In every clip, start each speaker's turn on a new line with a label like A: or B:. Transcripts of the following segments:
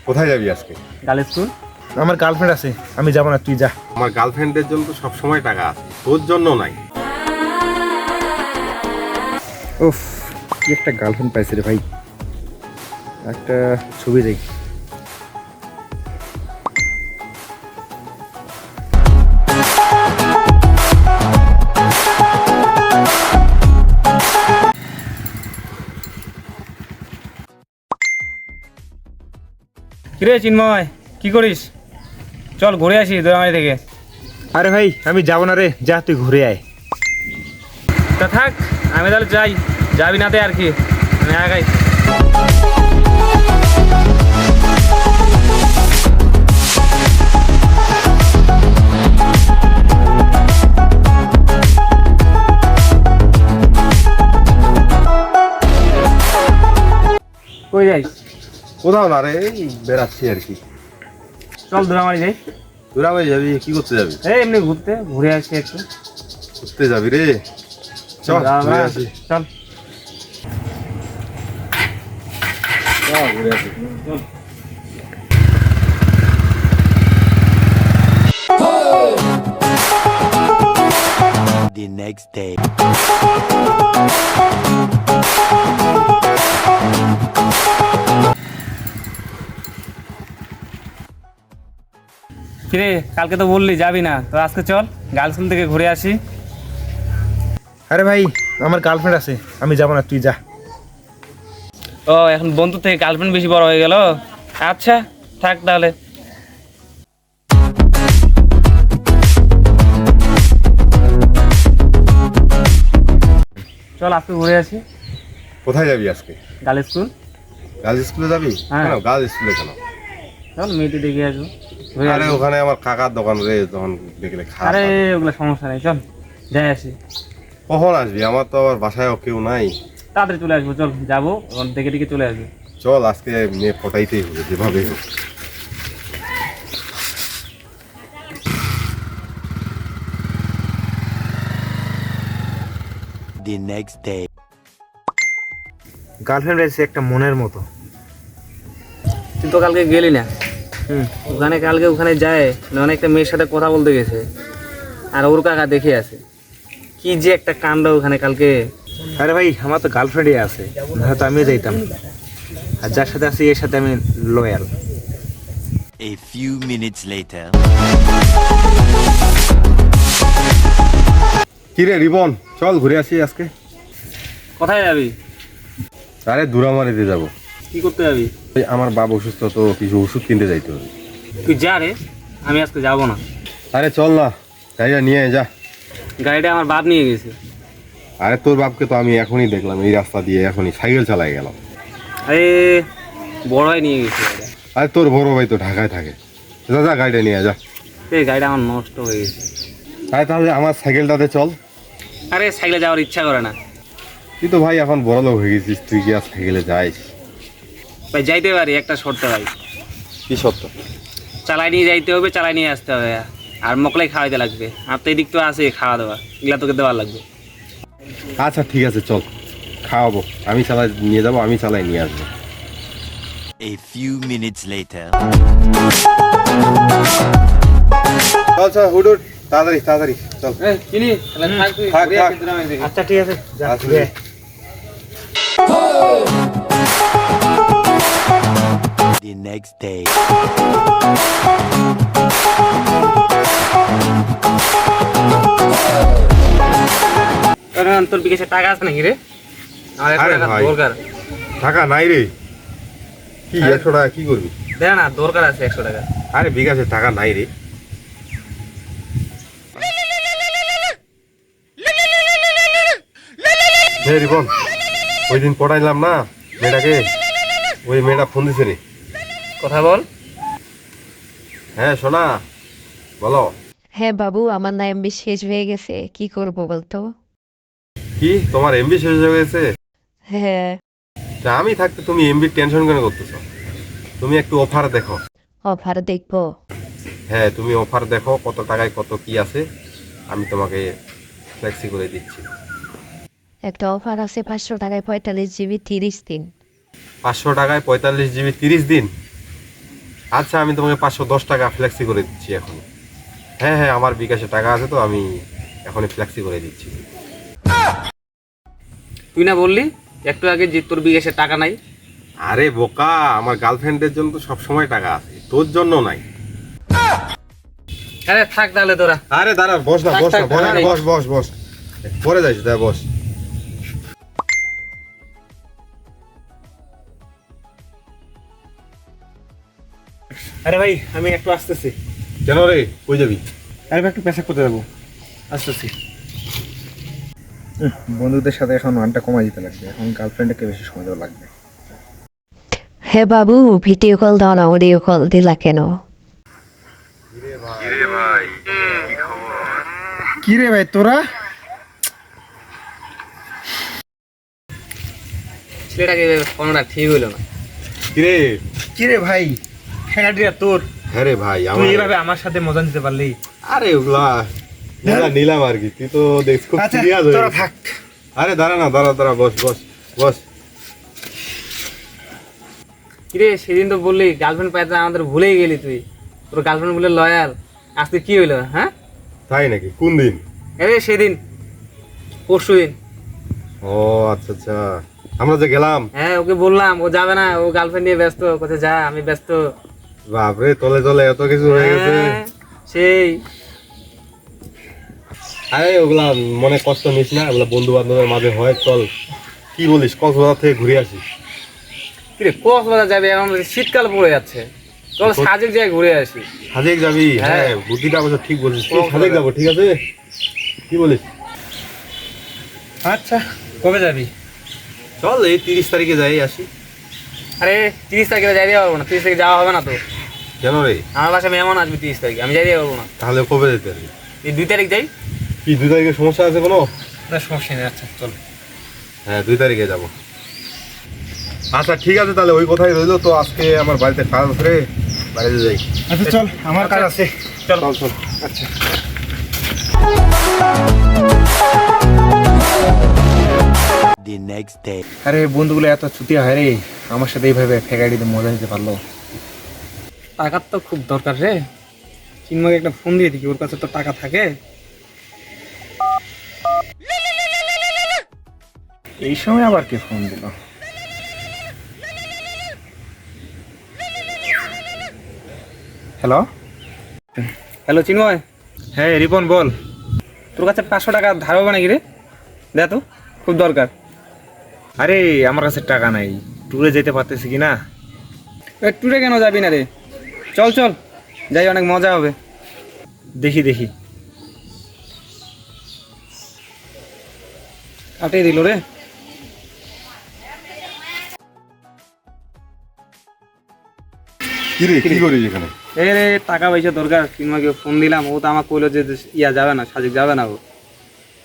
A: কোথায় যাবি আজকে?
B: Girls school.
C: আমার গার্লফ্রেন্ড আছে, আমি যাব না, তুই যা।
A: আমার গার্লফ্রেন্ডের জন্য তো সবসময় টাকা আছে, তোর জন্য নাই।
C: উফ, কি একটা গার্লফ্রেন্ড পাইছে রে ভাই। একটা ছবি দেখ।
B: কিরে চিন্ময়, কি করিস? চল ঘুরে আসি দোরামারি থেকে।
C: আরে ভাই, আমি যাব না রে, যা তুই ঘুরে আয়।
B: তা থাক, আমি তাহলে যাই। যাবি নাতে আর কি, আমি আগাই। কই যাইস?
A: কোথাও না রে, এই বেড়াচ্ছি আর কি।
B: চল দোরামারি যাই।
A: তোরা ভাই যাবি? কি করতে যাবি?
B: এই এমনি ঘুরতে, ঘুরে আসি একটু।
A: ঘুরতে যাবি রে? চল ঘুরে আসি।
B: চল
A: ঘুরে আসি।
B: চল।
D: The next day.
B: কিরে, কালকে তো বললি যাবি না, তো আজকে চল গার্লস স্কুল থেকে ঘুরে আসি।
C: আরে ভাই, আমার গার্লফ্রেন্ড আছে, আমি যাব না, তুই যা।
B: ও, এখন বন্ধু থেকে গার্লফ্রেন্ড বেশি বড় হয়ে গেল। আচ্ছা থাক তাহলে। চল আজকে ঘুরে আসি।
A: কোথায় যাবি আজকে?
B: Girls school.
A: গার্লস স্কুলে যাবি?
B: হ্যাঁ।
A: কেন গার্লস স্কুলে কেন?
B: চল মেয়েটি দেখে আসবো, ঘুরে
A: আরে
B: আসবো।
A: ওখানে আমার কাকার দোকান রে, তখন দেখলে খারাপ
B: আরে
A: লাগে।
B: ওগুলো সমস্যা নেই, চল যাই আসি।
A: কখন আসবি? আমার তো আবার বাসায় কেউ নাই।
B: তাড়াতাড়ি চলে আসবো, চল যাবো, ওখান থেকে দিকে চলে আসবো।
A: চল আজকে মেয়ে পটাইতেই হবে যেভাবেই হোক।
D: The next day.
C: গার্লফ্রেন্ড আছে একটা মনের মতো।
B: তুই তো কালকে গেলি না। ওখানে কালকে ওখানে যায় অনেকটা মেয়ের সাথে কথা বলতে গেছে, আর ওর কাকা দেখে আছে। কি যে একটা কাণ্ড ওখানে কালকে।
C: আরে ভাই, আমার তো গার্লফ্রেন্ডই আছে, হয়তো আমিও যাইতাম। আর যার সাথে আছি এর সাথে আমি loyal.
D: A few minutes later.
A: কিরে রিবন, চল ঘুরে আসি আজকে।
B: কোথায় যাবি?
A: আরে দুরামারিতে যাবো।
B: কি করতে যাবি?
A: ওই আমার বাবা অসুস্থ, তো কিছু ওষুধ কিনতে যাইতে হবে।
B: তুই যা রে, আমি আজকে যাবো না।
A: আরে চল না, গাড়িটা নিয়ে আয়, যা।
B: গাড়িটা আমার বাপ নিয়ে গেছে।
A: আরে তোর বাপকে তো আমি এখনই দেখলাম এই রাস্তা দিয়ে, এখনই সাইকেল চালাই গেল।
B: আরে বড় ভাই নিয়ে গেছে গাড়িটা।
A: আরে তোর বড় ভাই তো ঢাকায় থাকে। যা যা, গাড়িটা নিয়ে আয়, যা।
B: এই গাড়িটা আমার নষ্ট হয়ে গেছে।
A: আরে তাহলে আমার সাইকেলটাতে চল।
B: আরে সাইকেলে যাওয়ার ইচ্ছা করে না।
A: তুই তো ভাই এখন বড় লোক হয়ে গেছিস, তুই কি আর সাইকেলে যাইস?
B: ভাই যাইতে পারি, একটা শর্তে ভাই।
A: কি সত্য?
B: চালাই নিয়ে যাইতে হবে, চালাই নিয়ে আসতে হবে, আর মকলাই খাওয়াইতে লাগবে। আর তো এদিক তো আছে খাওয়া দাওয়া, এগুলা তোকে দেওয়ার লাগবে।
A: আচ্ছা ঠিক আছে, চল খাওয়াবো। আমি চালাই নিয়ে যাবো, আমি চালাই নিয়ে আসবো।
D: A few minutes later.
A: চল চল, হুড হুড, তাড়াতাড়ি তাড়াতাড়ি চল।
B: চিনি
A: থাক, থাক।
C: আচ্ছা ঠিক আছে, যা
A: আচ্ছা।
C: ঘুরে আয়।
D: The next day.
B: তোর বিকাশে টাকা আছে নাকি রে? আমার 100
A: আরে
B: টাকা
A: ভাই।
B: দরকার।
A: টাকা নাই রে। কি 100 টাকা কি করবি?
B: দে না, দরকার আছে 100 টাকা।
A: আরে বিকাশে টাকা নাই রে। হে রিবন, ওই দিন পড়াইলাম না মেয়েটাকে, ওই মেয়েটা ফোন দিছে রে।
B: কথা বল।
A: হ্যাঁ সোনা, বলো।
E: হ্যাঁ বাবু, আমার না এমবি শেষ হয়ে গেছে, কি করব বলতো?
A: কি তোমার এমবি শেষ হয়ে গেছে?
E: হ্যাঁ।
A: তা আমি থাকতে তুমি এমবি টেনশন কেন করতেছো? তুমি একটু অফার দেখো।
E: অফার দেখবো?
A: হ্যাঁ তুমি অফার দেখো, কত টাকায় কত কি আছে, আমি তোমাকে ফ্লেক্সি করে দিচ্ছি।
E: একটা অফার আছে 500 টাকায় 45 জিবি 30 দিন।
A: 500 টাকায় 45 জিবি 30 দিন? আচ্ছা আমি তোমাকে 510 টাকা ফ্লেক্সি করে দিচ্ছি এখন। হ্যাঁ হ্যাঁ, আমার বিকাশে টাকা আছে তো আমি এখনই ফ্লেক্সি করে দিচ্ছি।
B: তুই না বললি একটু আগে যে তোর বিকাশে টাকা নাই?
A: আরে বোকা, আমার গার্লফ্রেন্ডের জন্য তো সবসময় টাকা আছে, তোর জন্য নাই।
B: আরে থাক তাহলে তোরা।
A: আরে দাঁড়া, বস না,
B: থাক,
A: বস না,
B: থাক,
A: বস না,
B: থাক।
A: বস বস বস, পরে যাইস, দা বস।
C: আরে ভাই আমি একটু আসতেছি।
A: কেন রে, কই যাবি?
C: আরে ভাই একটু পেশাব করতে যাবো, আসতেছি। বন্ধুদের সাথে এখন আড্ডা কমাই দিতে লাগবে, এখন গার্লফ্রেন্ডকে বেশি সময় দেওয়া লাগবে।
E: হে বাবু, ভিডিও কল দাও না, অডিও কল দিলা কেন?
C: কি রে ভাই তোরা?
B: ছেলেটাকে কোনোটা ঠিক হইলো না।
A: কিরে?
C: কি রে ভাই, ফ্যানাডিয়া তোর?
A: হ্যাঁ রে ভাই,
C: তুই
A: আমার
C: এইভাবে আমার সাথে মজা নিতে পারলি?
A: আরে ওগুলা নিলাম আর কি, তুই তো দেখ খুব সিরিয়াস হয়ে
C: তোরা
A: গেছিস।
C: থাক।
A: আরে দাঁড়া না, দাঁড়া দাঁড়া, বস বস বস।
B: কিরে সেদিন তো বললি গার্লফ্রেন্ড পাইতে আমাদের ভুলেই গেলি তুই। তোর গার্লফ্রেন্ড বলে লয়াল, আজকে কি হইলো? হ্যাঁ
A: তাই নাকি? কোন দিন?
B: এই সেদিন, পরশু দিন।
A: ও আচ্ছা আচ্ছা, আমরা যে গেলাম।
B: হ্যাঁ ওকে বললাম ও যাবে না, ও গার্লফ্রেন্ড নিয়ে ব্যস্ত। কোথায় যা, আমি ব্যস্ত।
A: বাপরে, তলে তলে এত কিছু হয়ে গেছে।
B: হ্যাঁ, সেই
A: আরে ওগুলা মনে কষ্ট নিস না, ওগুলা বন্ধু বান্ধবের মাঝে হয়। চল, কি বলিস, কক্সবাজার থেকে ঘুরে আসি।
B: কিরে কক্সবাজার যাবে? এখন শীতকাল পড়ে যাচ্ছে, চল সাজেক জায়গায় ঘুরে আসি।
A: সাজেক যাবি?
B: হ্যাঁ।
A: হ্যাঁ, বুদ্ধিটা অবশ্য ঠিক বলছিস। তুই সাজেক যাবো, ঠিক আছে? কি বলিস?
C: আচ্ছা কবে যাবি?
A: চল এই 30 তারিখে যাই আসি।
B: আরে 30 তারিখে যাইতে পারবো না, 30 তারিখে যাওয়া হবে না তো।
A: কেন রে?
B: আমার বাসায় মেহমান আসবে 30 তারিখে, আমি যাইতে পারবো না।
A: তাহলে কবে যেতে পারবি?
B: এই 2 তারিখ যাই।
A: কি 2 তারিখে সমস্যা আছে কোনো?
C: না সমস্যা নেই, আচ্ছা চল।
A: হ্যাঁ 2 তারিখে যাবো। আচ্ছা ঠিক আছে, তাহলে ওই কথাই রইলো। তো আজকে আমার বাড়িতে কাজ আছে রে, বাড়িতে যাই।
C: আচ্ছা চল, আমার কাজ আছে।
A: চল চল।
C: আচ্ছা
D: The next day.
C: আরে বন্ধুগুলো এত ছুটি হয় রে, আমার সাথে এইভাবে ফেকাড়িতে মজা নিতে পারলো।
B: টাকার তো খুব দরকার রে। চিন্ময়কে একটা ফোন দিয়ে দেখি, ওর কাছে তো টাকা থাকে।
C: এই সময় আবার কে ফোন দিল? হ্যালো।
B: হ্যালো চিন্ময়,
C: হ্যাঁ রিপন বল।
B: তোর কাছে 500 টাকা ধার হবে নাকি রে? দেখ তো, খুব দরকার।
C: আরে আমার কাছে টাকা নাই, ট্যুরে যেতে পারতেছি কি না।
B: ট্যুরে কেন যাবি না রে? চল চল যাই, অনেক মজা হবে।
C: দেখি দেখি।
B: কাটিয়ে দিল রে।
A: কি রে, কি করিস এখানে?
B: এ রে টাকা পয়সা দরকার, চিন্ময়কে ফোন দিলাম। ও তো আমাকে কইলো যে ইয়া যাবে না, সাজেক যাবে না। ও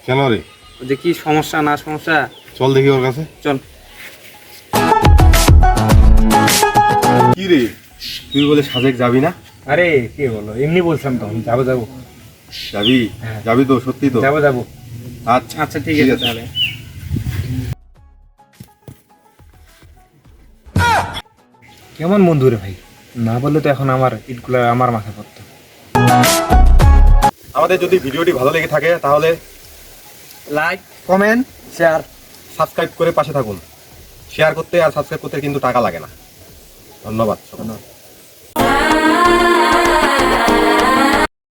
A: কেন রে?
B: ও যে কি সমস্যা না সমস্যা।
A: চল দেখি ওর কাছে।
B: চল।
A: কি রে, তুই বলে সাজেক যাবি না?
C: আরে কে বলো, এমনি বলছিলাম তো, আমি যাবো যাবো।
A: যাবি? যাবি তো, সত্যি তো?
C: যাবো যাবো।
A: আচ্ছা
B: আচ্ছা ঠিক আছে তাহলে।
C: কেমন বন্ধু রে ভাই, না বললে তো এখন আমার ইটগুলো আমার মাথায় পড়তো।
A: আমাদের যদি ভিডিওটি ভালো লেগে থাকে তাহলে
B: লাইক,
C: কমেন্ট, শেয়ার।
A: সাবস্ক্রাইব করে পাশে থাকুন। শেয়ার করতে আর সাবস্ক্রাইব করতে কিন্তু টাকা লাগে না। ধন্যবাদ।